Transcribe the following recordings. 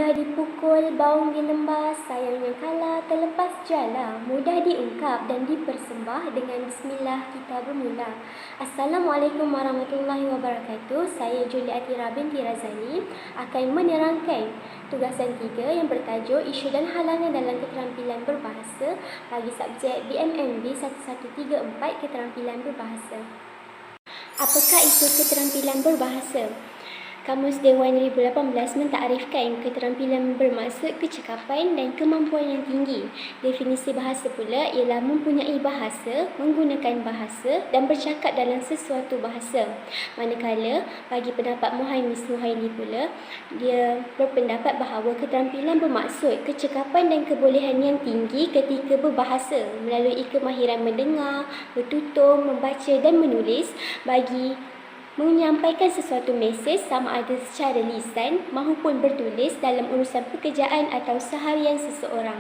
Mudah dipukul, baung dinembas, sayangnya kalah, terlepas jala. Mudah diungkap dan dipersembah, dengan bismillah kita bermula. Assalamualaikum warahmatullahi wabarakatuh. Saya Juliathira binti Razali akan menerangkan tugasan 3 yang bertajuk Isu dan Halangan dalam Keterampilan Berbahasa bagi subjek BMMB 1134 Keterampilan Berbahasa. Apakah itu keterampilan berbahasa? Kamus Dewan 2018 mentakrifkan keterampilan bermaksud kecakapan dan kemampuan yang tinggi. Definisi bahasa pula ialah mempunyai bahasa, menggunakan bahasa dan bercakap dalam sesuatu bahasa. Manakala bagi pendapat Muhaimis Nuhaili pula, dia berpendapat bahawa keterampilan bermaksud kecakapan dan kebolehan yang tinggi ketika berbahasa melalui kemahiran mendengar, bertutur, membaca dan menulis bagi menyampaikan sesuatu mesej sama ada secara lisan maupun bertulis dalam urusan pekerjaan atau seharian seseorang.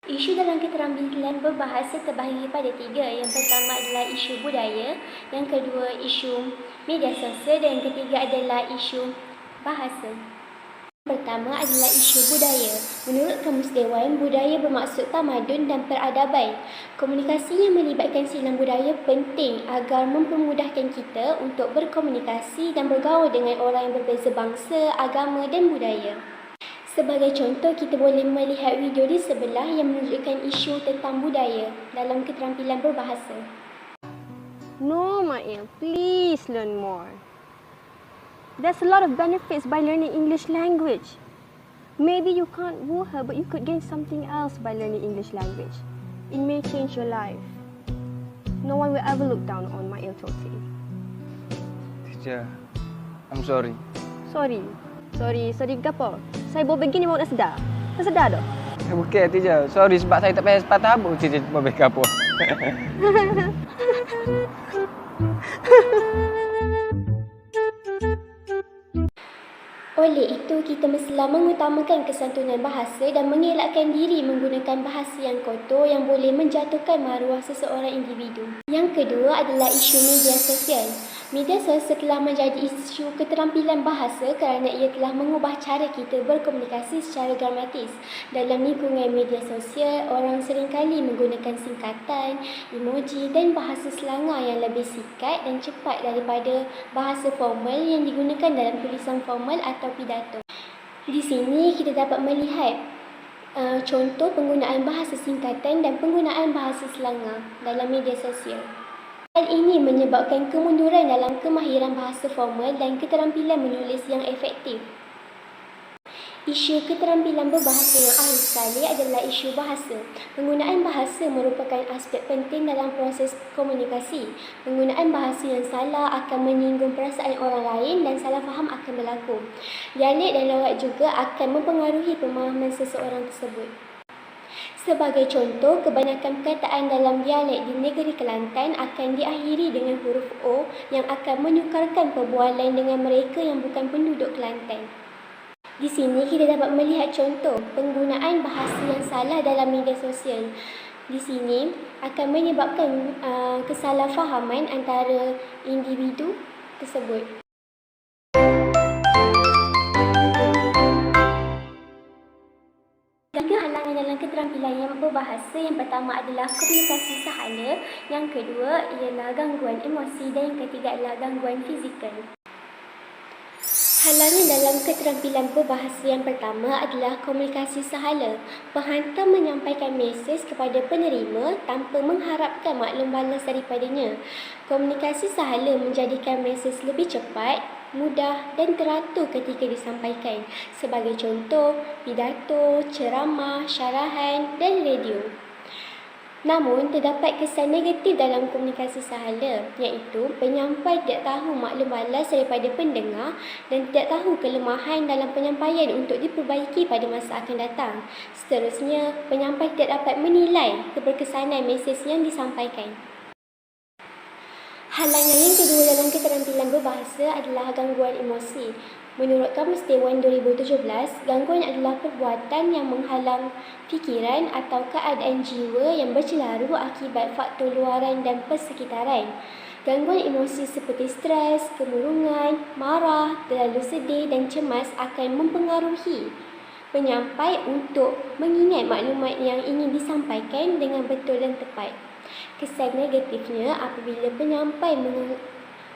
Isu dalam keterampilan berbahasa terbahagi pada 3. Yang pertama adalah isu budaya, yang kedua isu media sosial dan yang ketiga adalah isu bahasa. Pertama adalah isu budaya. Menurut Kamus Dewan, budaya bermaksud tamadun dan peradaban. Komunikasi yang melibatkan silang budaya penting agar mempermudahkan kita untuk berkomunikasi dan bergaul dengan orang yang berbeza bangsa, agama dan budaya. Sebagai contoh, kita boleh melihat video di sebelah yang menunjukkan isu tentang budaya dalam keterampilan berbahasa. No, Mail, please learn more. There's a lot of benefits by learning English language. Maybe you can't woo her, but you could gain something else by learning English language. It may change your life. No one will ever look down on Mail Tote. Teacher, I'm sorry. Sorry ke apa? Saya bawa begini bawa nak sedar. Tak sedar dah? Bukan, teacher. Sorry sebab saya tak payah sepatah apa. Teacher bawa beg apa. Oleh itu, kita mestilah mengutamakan kesantunan bahasa dan mengelakkan diri menggunakan bahasa yang kotor yang boleh menjatuhkan maruah seseorang individu. Yang kedua adalah isu media sosial. Media sosial telah menjadi isu keterampilan bahasa kerana ia telah mengubah cara kita berkomunikasi secara dramatis. Dalam lingkungan media sosial, orang seringkali menggunakan singkatan, emoji dan bahasa selanga yang lebih singkat dan cepat daripada bahasa formal yang digunakan dalam tulisan formal atau pidato. Di sini kita dapat melihat contoh penggunaan bahasa singkatan dan penggunaan bahasa selanga dalam media sosial. Hal ini menyebabkan kemunduran dalam kemahiran bahasa formal dan keterampilan menulis yang efektif. Isu keterampilan berbahasa yang akhir sekali adalah isu bahasa. Penggunaan bahasa merupakan aspek penting dalam proses komunikasi. Penggunaan bahasa yang salah akan menyinggung perasaan orang lain dan salah faham akan berlaku. Dialek dan logat juga akan mempengaruhi pemahaman seseorang tersebut. Sebagai contoh, kebanyakan perkataan dalam dialek di negeri Kelantan akan diakhiri dengan huruf O yang akan menyukarkan perbualan dengan mereka yang bukan penduduk Kelantan. Di sini kita dapat melihat contoh penggunaan bahasa yang salah dalam media sosial. Di sini akan menyebabkan kesalahfahaman antara individu tersebut. Tiga halangan dalam keterampilan yang berbahasa. Yang pertama adalah komunikasi sahala, yang kedua ialah gangguan emosi dan yang ketiga adalah gangguan fizikal. Halangan dalam keterampilan berbahasa yang pertama adalah komunikasi sahala. Penghantar menyampaikan mesej kepada penerima tanpa mengharapkan maklum balas daripadanya. Komunikasi sahala menjadikan mesej lebih cepat, mudah dan teratur ketika disampaikan. Sebagai contoh, pidato, ceramah, syarahan dan radio. Namun, terdapat kesan negatif dalam komunikasi sahala, iaitu penyampai tidak tahu maklum balas daripada pendengar dan tidak tahu kelemahan dalam penyampaian untuk diperbaiki pada masa akan datang. Seterusnya, penyampai tidak dapat menilai keberkesanan mesej yang disampaikan. Halangan yang kedua dalam keterampilan berbahasa adalah gangguan emosi. Menurut Kamus Dewan 2017, gangguan adalah perbuatan yang menghalang fikiran atau keadaan jiwa yang bercelaru akibat faktor luaran dan persekitaran. Gangguan emosi seperti stres, kemurungan, marah, terlalu sedih dan cemas akan mempengaruhi penyampai untuk mengingat maklumat yang ingin disampaikan dengan betul dan tepat. Kesan negatifnya, apabila penyampai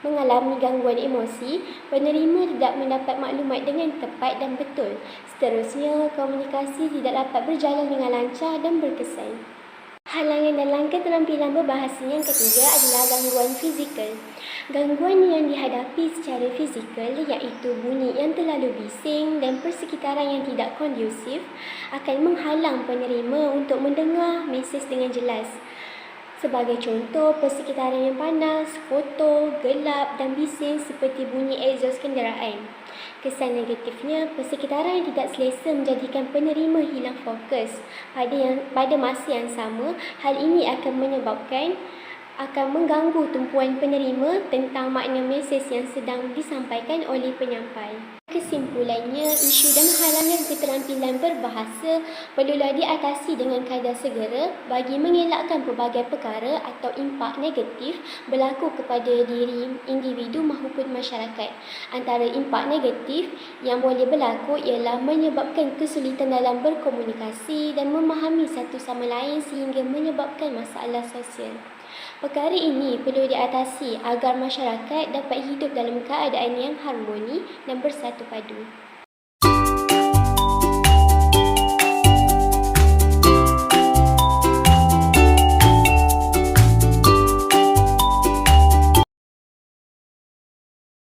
mengalami gangguan emosi, penerima tidak mendapat maklumat dengan tepat dan betul. Seterusnya, komunikasi tidak dapat berjalan dengan lancar dan berkesan. Halangan dalam keterampilan berbahasa yang ketiga adalah gangguan fizikal. Gangguan yang dihadapi secara fizikal iaitu bunyi yang terlalu bising dan persekitaran yang tidak kondusif akan menghalang penerima untuk mendengar mesej dengan jelas. Sebagai contoh, persekitaran yang panas, kotor, gelap dan bising seperti bunyi exhaust kenderaan. Kesan negatifnya, persekitaran yang tidak selesa menjadikan penerima hilang fokus. Pada masa yang sama, hal ini akan mengganggu tumpuan penerima tentang makna mesej yang sedang disampaikan oleh penyampai. Kesimpulannya, isu dan halangan keterampilan berbahasa perlulah diatasi dengan kadar segera bagi mengelakkan pelbagai perkara atau impak negatif berlaku kepada diri individu maupun masyarakat. Antara impak negatif yang boleh berlaku ialah menyebabkan kesulitan dalam berkomunikasi dan memahami satu sama lain sehingga menyebabkan masalah sosial. Perkara ini perlu diatasi agar masyarakat dapat hidup dalam keadaan yang harmoni dan bersatu padu.